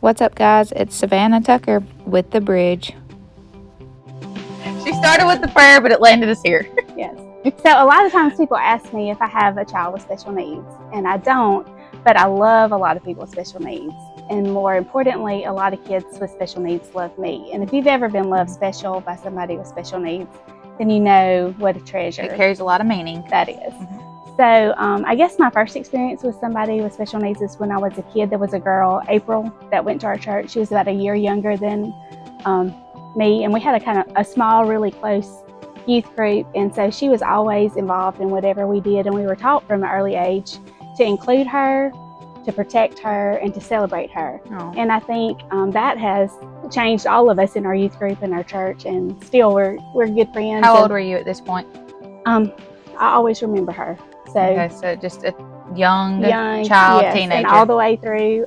What's up, guys? It's Savannah Tucker with The Bridge. She started with the prayer, but it landed us here. Yes. So a lot of times people ask me if I have a child with special needs, and I don't, but I love a lot of people with special needs. And more importantly, a lot of kids with special needs love me. And if you've ever been loved special by somebody with special needs, then you know what a treasure It carries a lot of meaning. that is. So I guess my first experience with somebody with special needs is when I was a kid. There was a girl, April, that went to our church. She was about a year younger than me, and we had a small, really close youth group. And so she was always involved in whatever we did, and we were taught from an early age to include her, to protect her, and to celebrate her. Oh. And I think that has changed all of us in our youth group and our church, and still we're good friends. How old were you at this point? I always remember her. So just a young child, yes, teenager. and all the way through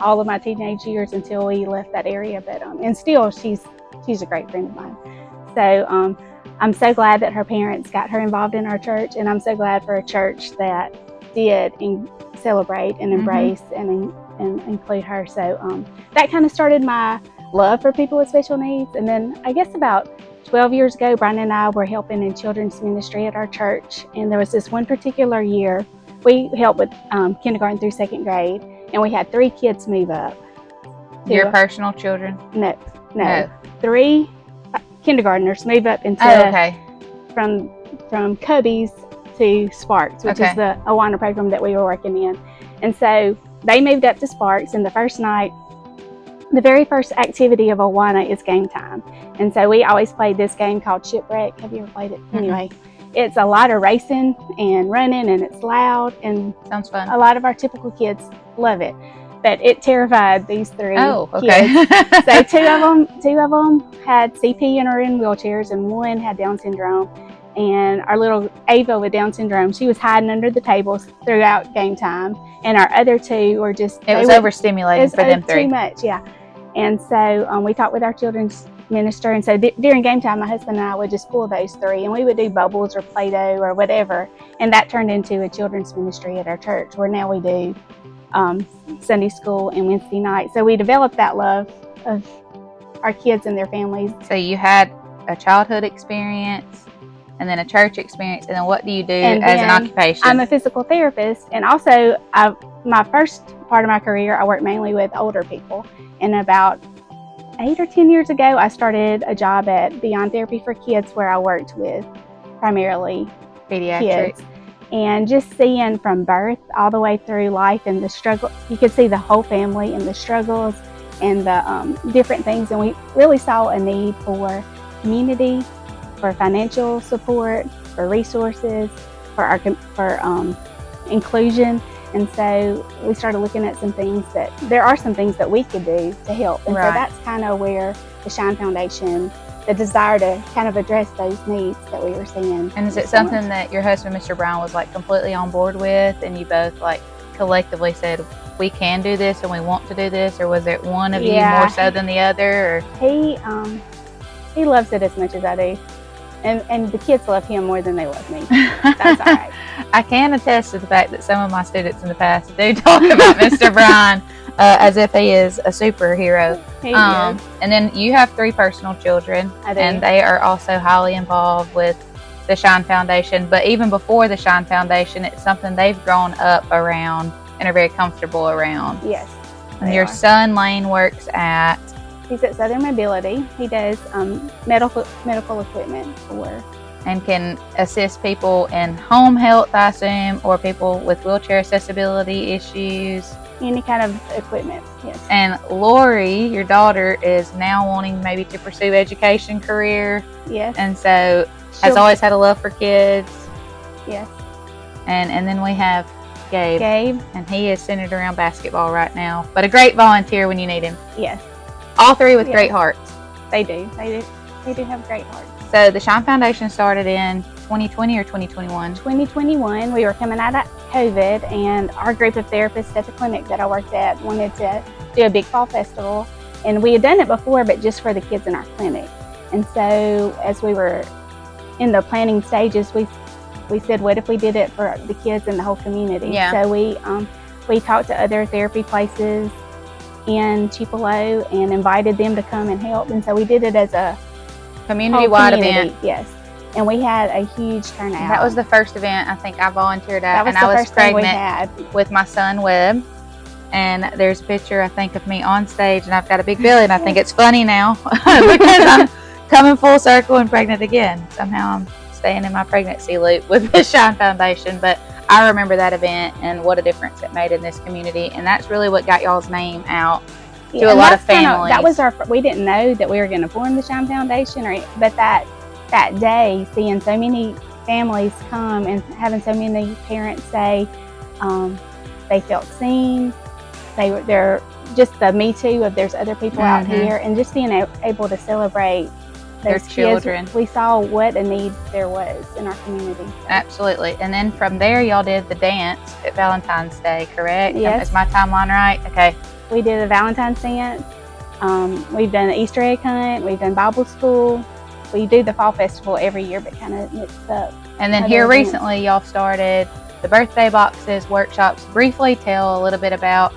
all of my teenage years until we left that area. But and still, she's a great friend of mine. So I'm so glad that her parents got her involved in our church, and I'm so glad for a church that did celebrate and embrace and include her. So that kind of started my love for people with special needs. And then I guess about 12 years ago, Brian and I were helping in children's ministry at our church, and there was this one particular year we helped with kindergarten through second grade, and we had 3 kids move up. Your personal children? No. 3 kindergartners move up into from Cubbies to Sparks, which is the Awana program that we were working in. And so they moved up to Sparks, and the first night, the very first activity of Awana is game time. And so we always played this game called Shipwreck. Have you ever played it? Mm-hmm. Anyway, it's a lot of racing and running, and it's loud, and sounds fun. A lot of our typical kids love it, but it terrified these 3 kids. So two of them had CP and are in wheelchairs, and one had Down syndrome. And our little Ava with Down syndrome, she was hiding under the tables throughout game time, and our other 2 were just overstimulating for them 3. Too much, yeah. And so we talked with our children's minister, and so during game time, my husband and I would just pull those 3, and we would do bubbles or Play-Doh or whatever, and that turned into a children's ministry at our church, where now we do Sunday school and Wednesday night. So we developed that love of our kids and their families. So you had a childhood experience, and then a church experience, and then what do you do as an occupation? I'm a physical therapist, and also my first part of my career, I worked mainly with older people. And about 8 or 10 years ago, I started a job at Beyond Therapy for Kids, where I worked with primarily pediatrics. Kids. And just seeing from birth all the way through life and the struggle, you could see the whole family and the struggles and the different things. And we really saw a need for community, for financial support, for resources, for inclusion. And so we started looking at some things that we could do to help. And so that's kind of where the Shine Foundation, the desire to kind of address those needs that we were seeing. And is it something that your husband, Mr. Brown, was like completely on board with, and you both like collectively said, we can do this and we want to do this, or was it one of you more so than the other? Or? He loves it as much as I do. And the kids love him more than they love me. That's all right. I can attest to the fact that some of my students in the past do talk about Mr. Brian as if he is a superhero. He is. And then you have 3 personal children, I do. And they are also highly involved with the Shine Foundation. But even before the Shine Foundation, it's something they've grown up around and are very comfortable around. Yes. And your son, Lane, works at? He's at Southern Mobility. He does medical equipment and can assist people in home health, I assume, or people with wheelchair accessibility issues. Any kind of equipment, yes. And Lori, your daughter, is now wanting maybe to pursue education career. Yes. And so has always had a love for kids. Yes. And then we have Gabe. Gabe. And he is centered around basketball right now, but a great volunteer when you need him. Yes. All 3 with great hearts. They do. They do have great hearts. So the Shine Foundation started in 2020 or 2021? 2021. We were coming out of COVID, and our group of therapists at the clinic that I worked at wanted to do a big fall festival. And we had done it before, but just for the kids in our clinic. And so as we were in the planning stages, we said, what if we did it for the kids in the whole community? Yeah. So we talked to other therapy places in Tupelo and invited them to come and help. And so we did it as a community-wide event. Yes. And we had a huge turnout. That was the first event I think I volunteered at. That was and the I was first thing we pregnant had. with my son Webb. And there's a picture, I think, of me on stage, and I've got a big belly, and I think it's funny now because I'm coming full circle and pregnant again. Somehow I'm staying in my pregnancy loop with the Shine Foundation. But I remember that event and what a difference it made in this community. And that's really what got y'all's name out to a lot of families. That was we didn't know that we were going to form the Shine Foundation, but that day, seeing so many families come and having so many parents say they felt seen, they're just the me too of there's other people out here, and just being able to celebrate their children. We saw what a need there was in our community. So. Absolutely. And then from there, y'all did the dance at Valentine's Day, correct? Yes. Is my timeline right? Okay. We did a Valentine's dance. We've done an Easter egg hunt. We've done Bible school. We do the fall festival every year, but kind of mixed up. And then here recently, y'all started the birthday boxes, workshops. Briefly tell a little bit about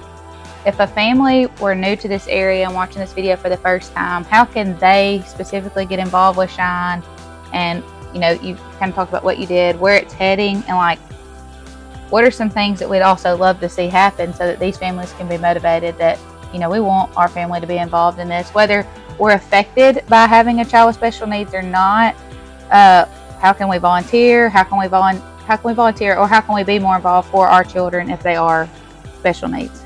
if a family were new to this area and watching this video for the first time, how can they specifically get involved with Shine? And, you know, you kind of talked about what you did, where it's heading, and like, what are some things that we'd also love to see happen so that these families can be motivated that, you know, we want our family to be involved in this, whether we're affected by having a child with special needs or not. How can we volunteer? How can we volunteer, or how can we be more involved for our children if they are special needs?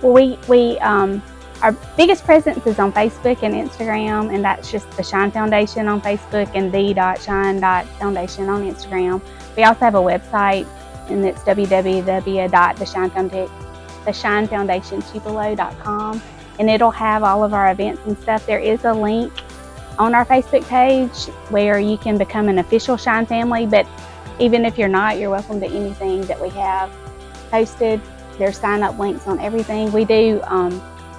Well, we our biggest presence is on Facebook and Instagram, and that's just the Shine Foundation on Facebook and the.shine.foundation on Instagram. We also have a website, and it's www.theshinefoundationtupelo.com, and it'll have all of our events and stuff. There is a link on our Facebook page where you can become an official Shine family, but even if you're not, you're welcome to anything that we have posted. There's sign-up links on everything. We do,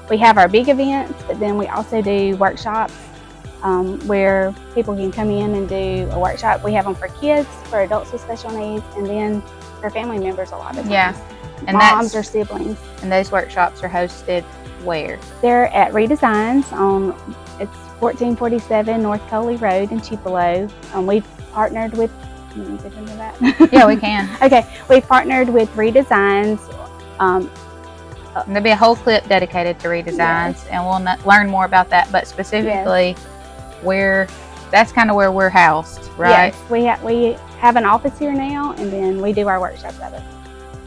we have our big events, but then we also do workshops where people can come in and do a workshop. We have them for kids, for adults with special needs, and then for family members a lot of times. Yeah. And moms or siblings. And those workshops are hosted where? They're at Redesigns it's 1447 North Coley Road in Tupelo. We've partnered with, let me get into that. Yeah, we can. Okay, we've partnered with Redesigns. There'll be a whole clip dedicated to Redesigns, and we'll learn more about that, but specifically where, that's kind of where we're housed, right? Yes, we have an office here now, and then we do our workshops out of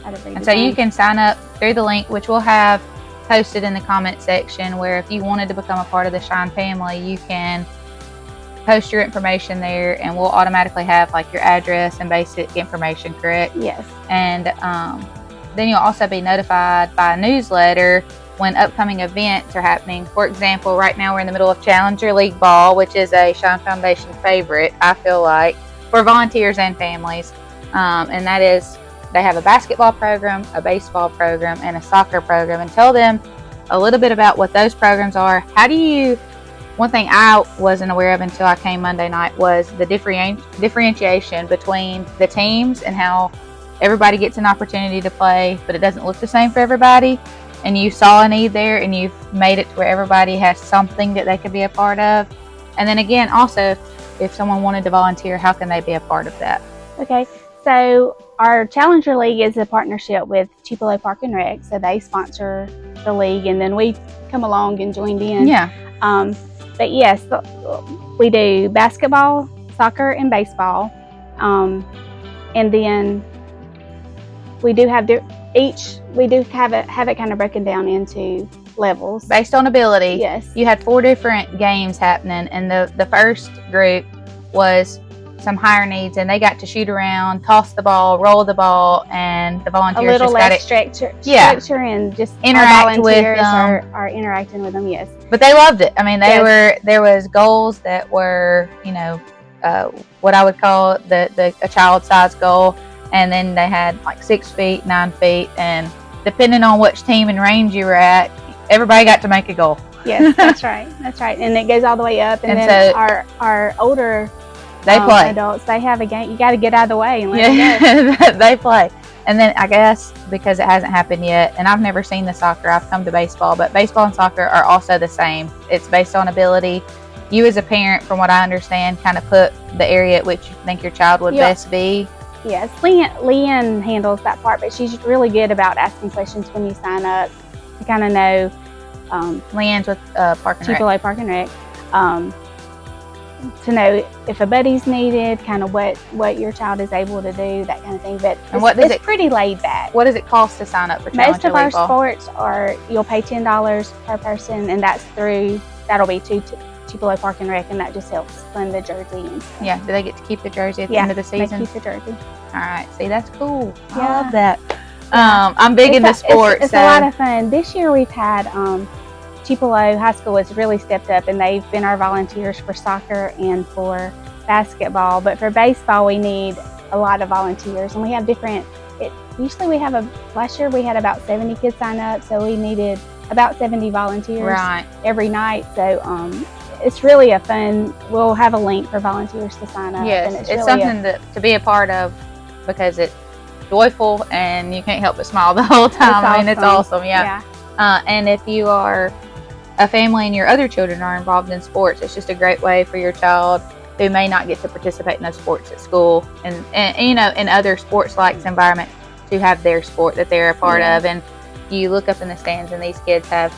Redesigns. And so you can sign up through the link, which we'll have posted in the comment section, where if you wanted to become a part of the Shine family, you can post your information there, and we'll automatically have like your address and basic information, correct? Yes. And then you'll also be notified by a newsletter when upcoming events are happening. For example, right now we're in the middle of Challenger League Ball, which is a Shine Foundation favorite, I feel like, for volunteers and families. And that is, they have a basketball program, a baseball program, and a soccer program. And tell them a little bit about what those programs are. One thing I wasn't aware of until I came Monday night was the differentiation between the teams and how everybody gets an opportunity to play, but it doesn't look the same for everybody. And you saw a need there, and you've made it to where everybody has something that they could be a part of. And then again, also, if someone wanted to volunteer, how can they be a part of that? Okay, so our Challenger League is a partnership with Tupelo Park and Rec, so they sponsor the league, and then we come along and joined in. Yeah. But yes, we do basketball, soccer, and baseball, and then we do have it kind of broken down into levels based on ability. Yes. You had 4 different games happening, and the first group was some higher needs, and they got to shoot around, toss the ball, roll the ball, and the volunteers a little just less structure and just interact with them. are interacting with them. Yes. But they loved it. I mean, there was goals that were, you know, what I would call a child size goal. And then they had like 6 feet, 9 feet, and depending on which team and range you were at, everybody got to make a goal. Yes, that's right. That's right. And it goes all the way up. And then so our older play adults, they have a game. You got to get out of the way and let them go. They play. And then I guess because it hasn't happened yet, and I've never seen the soccer, I've come to baseball, but baseball and soccer are also the same. It's based on ability. You as a parent, from what I understand, kind of put the area at which you think your child would best be. Yes, Leanne handles that part, but she's really good about asking questions when you sign up to kind of know. Leanne's with Park and Rec. Chipotle Park and Rec. To know if a buddy's needed, kind of what your child is able to do, that kind of thing. But it's pretty laid back. What does it cost to sign up for Most of our Ball? sports you'll pay $10 per person, and that'll be to Chipotle Park and Rec, and that just helps fund the jersey and stuff. Yeah, do they get to keep the jersey at the end of the season? They keep the jersey. All right, see, that's cool. Yeah. I love that. I'm big into sports. It's a lot of fun. This year we've had Tupelo High School has really stepped up, and they've been our volunteers for soccer and for basketball. But for baseball, we need a lot of volunteers, and we have last year we had about 70 kids sign up, so we needed about 70 volunteers every night. So it's really a fun. We'll have a link for volunteers to sign up. Yes, and it's really something to be a part of because it's joyful and you can't help but smile the whole time. I mean, it's awesome. Yeah. And if you are a family and your other children are involved in sports, it's just a great way for your child who may not get to participate in those sports at school and you know, in other sports-like environment to have their sport that they're a part of. And you look up in the stands and these kids have,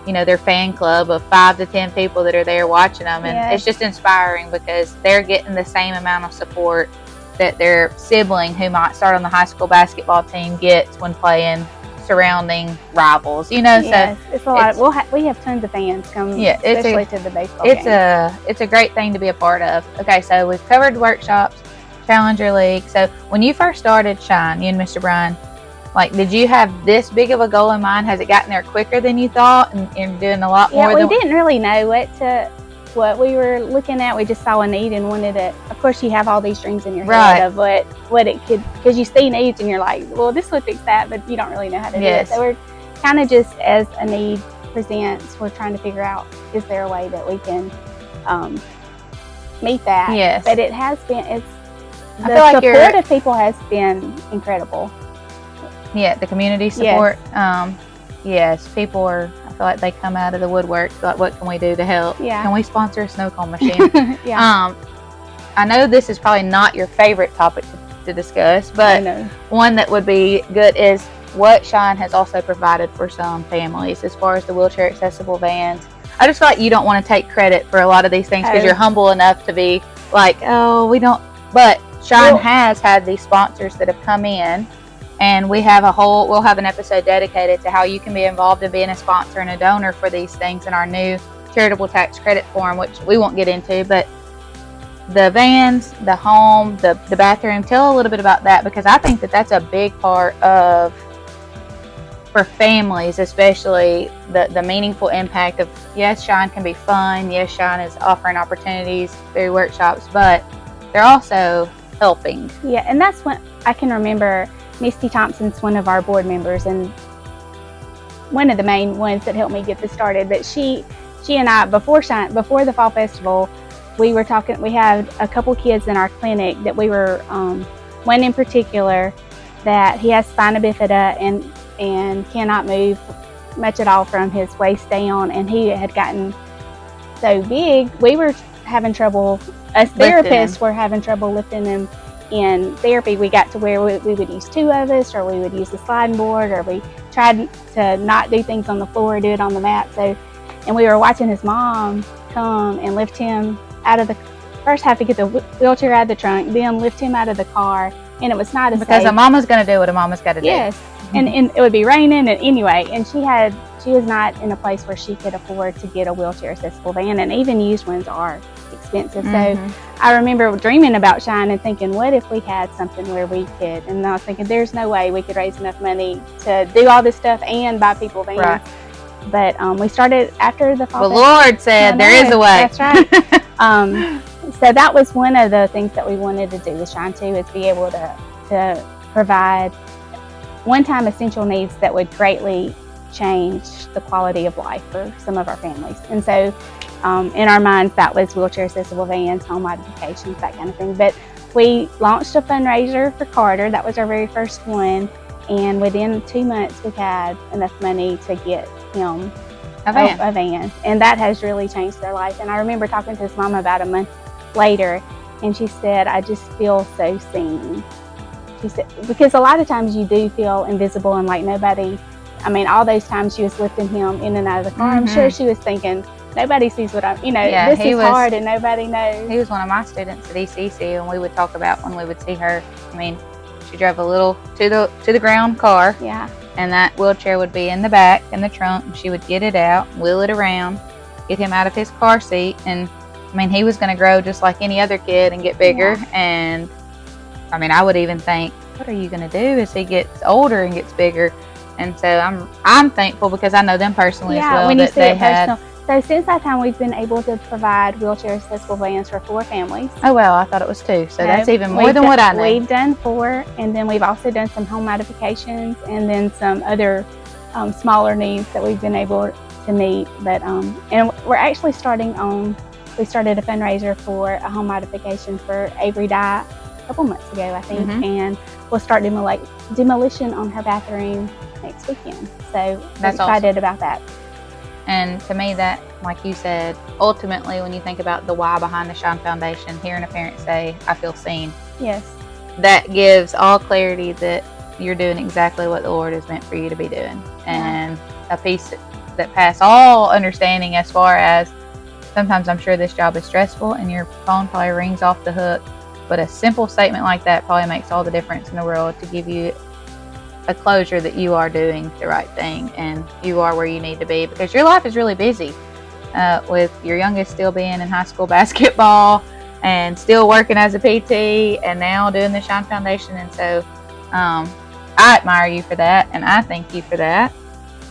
you know, their fan club of 5 to 10 people that are there watching them. And it's just inspiring because they're getting the same amount of support that their sibling who might start on the high school basketball team gets when playing surrounding rivals, you know. So it's a lot. We have tons of fans come, especially to the baseball games. It's a great thing to be a part of. Okay, so we've covered workshops, Challenger League. So when you first started Shine, you and Mr. Brian, like, did you have this big of a goal in mind? Has it gotten there quicker than you thought, and doing a lot more? Yeah, we didn't really know what we were looking at. We just saw a need and wanted it. Of course, you have all these dreams in your head of what it could, because you see needs and you're like, well, this would fix that, but you don't really know how to do it. So we're kind of just, as a need presents, we're trying to figure out, is there a way that we can meet that? Yes. But it has been, the support of people has been incredible. Yeah, the community support. Yes, people are, I feel like they come out of the woodwork, like, what can we do to help? Yeah. Can we sponsor a snow cone machine? I know this is probably not your favorite topic to discuss, but one that would be good is what Shine has also provided for some families as far as the wheelchair accessible vans. I just feel like you don't want to take credit for a lot of these things because you're humble enough to be like, oh, we don't. But Shine has had these sponsors that have come in, and we'll have an episode dedicated to how you can be involved in being a sponsor and a donor for these things in our new charitable tax credit form, which we won't get into. But the vans, the home, the bathroom, tell a little bit about that, because I think that that's a big part of, for families especially, the meaningful impact of, yes, Shine can be fun, yes, Shine is offering opportunities through workshops, but they're also helping. Yeah, and that's when I can remember Misty Thompson's one of our board members, and one of the main ones that helped me get this started. But she and I, before the fall festival, we were talking. We had a couple kids in our clinic that we were one in particular that he has spina bifida and cannot move much at all from his waist down, and he had gotten so big we were having trouble. Us therapists were having trouble lifting him. In therapy, we got to where we would use 2 of us, or we would use the sliding board, or we tried to not do things on the floor, do it on the mat. And we were watching his mom come and lift him out of first have to get the wheelchair out of the trunk, then lift him out of the car, and it was not as because a mama's going to do what a mama's got to do. Yes, and it would be raining, and anyway, and she was not in a place where she could afford to get a wheelchair accessible van, and even used ones are expensive. So I remember dreaming about Shine and thinking, what if we had something where we could, and I was thinking, there's no way we could raise enough money to do all this stuff and buy people vans. Right. But we started after the fall. The Lord said there is a way. That's right. So that was one of the things that we wanted to do with Shine too, is be able to provide one-time essential needs that would greatly change the quality of life for some of our families. And so in our minds, that was wheelchair accessible vans, home modifications, that kind of thing. But we launched a fundraiser for Carter. That was our very first one. And within 2 months, we had enough money to get him A van. a van. And that has really changed their life. And I remember talking to his mom about a month later, and she said, I just feel so seen. She said, because a lot of times you do feel invisible and like nobody, I mean, all those times she was lifting him in and out of the car, I'm sure she was thinking, nobody sees what I'm, this is hard and nobody knows. He was one of my students at ECC, and we would talk about when we would see her. I mean, she drove a little to the ground car. Yeah. And that wheelchair would be in the back, in the trunk, and she would get it out, wheel it around, get him out of his car seat. And I mean, he was going to grow just like any other kid and get bigger. Yeah. And I mean, I would even think, what are you going to do as he gets older and gets bigger? And so I'm thankful because I know them personally as well. When you that see they it personal. So since that time, we've been able to provide wheelchair accessible vans for 4 families. Oh, well, I thought it was 2. So that's even more than what I know. We've done 4, and then we've also done some home modifications and then some other smaller needs that we've been able to meet. But and we're actually we started a fundraiser for a home modification for Avery Dye a couple months ago, I think. And we'll start demolition on her bathroom next weekend. So we're excited about that. And to me, that, like you said, ultimately, when you think about the why behind the Shine Foundation, hearing a parent say, I feel seen. Yes. That gives all clarity that you're doing exactly what the Lord has meant for you to be doing. And a peace that passes all understanding, as far as sometimes I'm sure this job is stressful and your phone probably rings off the hook. But a simple statement like that probably makes all the difference in the world to give you a closure that you are doing the right thing and you are where you need to be, because your life is really busy with your youngest still being in high school basketball and still working as a PT and now doing the Shine Foundation. And so I admire you for that, and I thank you for that.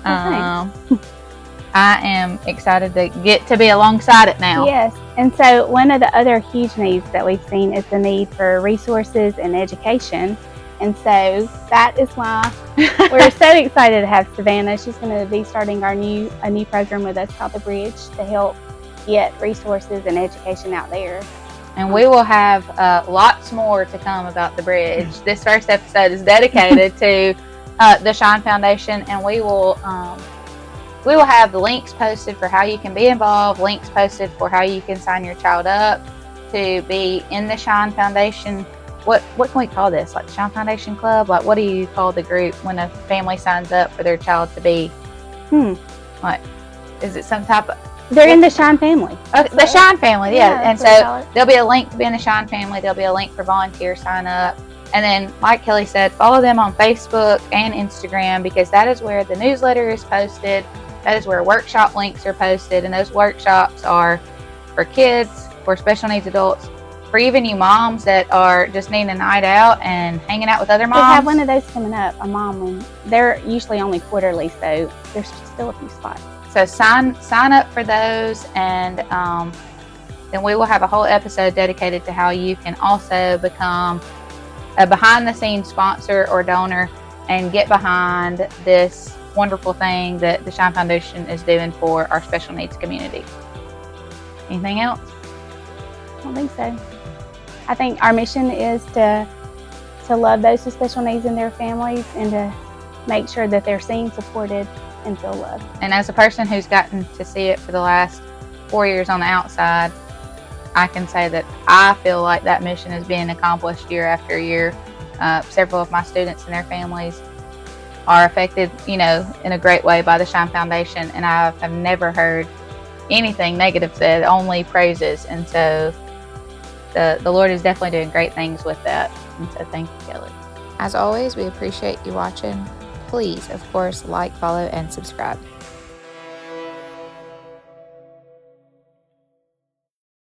I am excited to get to be alongside it now. Yes. And so one of the other huge needs that we've seen is the need for resources and education. And so that is why we're so excited to have Savannah. She's going to be starting a new program with us called The Bridge to help get resources and education out there. And we will have lots more to come about The Bridge. This first episode is dedicated to the Shine Foundation, and we will have the links posted for how you can be involved, links posted for how you can sign your child up to be in the Shine Foundation. What can we call this? Like Shine Foundation Club? Like, what do you call the group when a family signs up for their child to be? Like, is it some type of... They're in the Shine family. Okay, the Shine family, yeah. And so there'll be a link to be in the Shine family. There'll be a link for volunteer sign up. And then, like Kelly said, follow them on Facebook and Instagram, because that is where the newsletter is posted. That is where workshop links are posted. And those workshops are for kids, for special needs adults, for even you moms that are just needing a night out and hanging out with other moms. We have one of those coming up, a mom one. They're usually only quarterly, so there's still a few spots. So sign up for those, and then we will have a whole episode dedicated to how you can also become a behind-the-scenes sponsor or donor and get behind this wonderful thing that the Shine Foundation is doing for our special needs community. Anything else? I don't think so. I think our mission is to love those with special needs and their families, and to make sure that they're seen, supported, and feel loved. And as a person who's gotten to see it for the last 4 years on the outside, I can say that I feel like that mission is being accomplished year after year. Several of my students and their families are affected, in a great way by the Shine Foundation, and I have never heard anything negative said, only praises. And so the Lord is definitely doing great things with that. And so thank you, Kelly. As always, we appreciate you watching. Please, of course, like, follow, and subscribe.